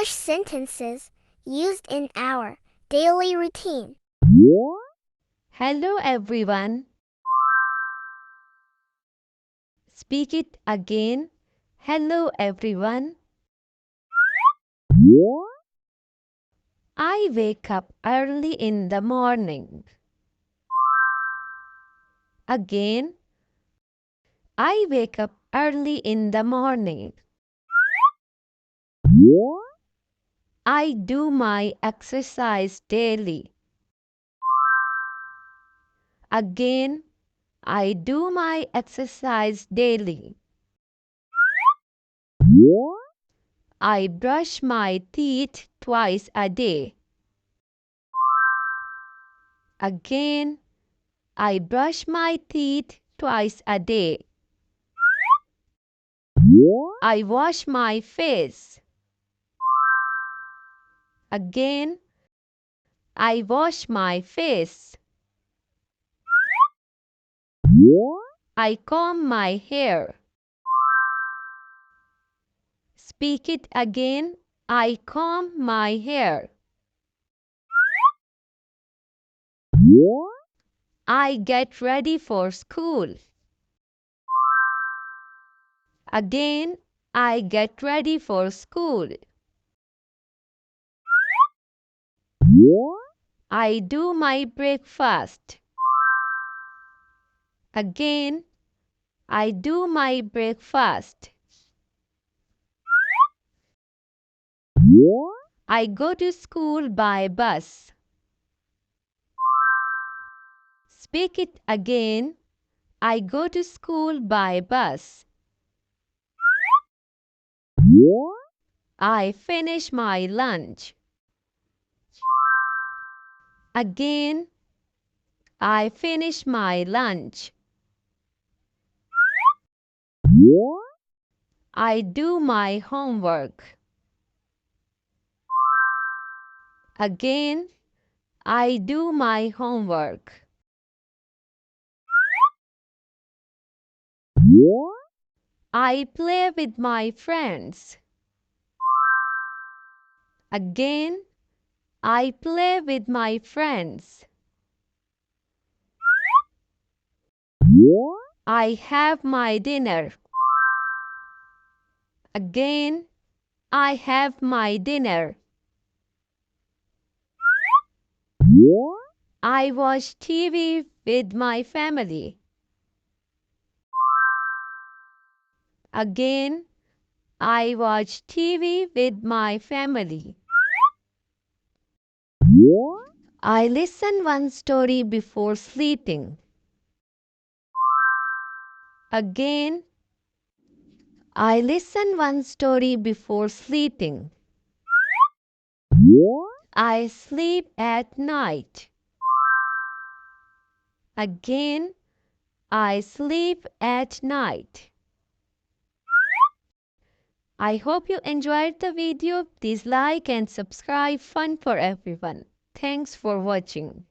English sentences used in our daily routine. Hello everyone. Speak it again. Hello everyone. I wake up early in the morning. Again, I wake up early in the morning. I do my exercise daily. Again, I do my exercise daily. I brush my teeth twice a day. Again, I brush my teeth twice a day. I wash my face. Again, I wash my face. I comb my hair. Speak it again. I comb my hair. I get ready for school. Again, I get ready for school. I do my breakfast. Again, I do my breakfast. I go to school by bus. Speak it again. I go to school by bus. I finish my lunch. Again, I finish my lunch. I do my homework. Again, I do my homework. I play with my friends. Again, I play with my friends. I have my dinner. Again, I have my dinner. I watch TV with my family. Again, I watch TV with my family. I listen one story before sleeping. Again, I listen one story before sleeping. I sleep at night. Again, I sleep at night. I hope you enjoyed the video. Please like and subscribe. Fun for everyone. Thanks for watching.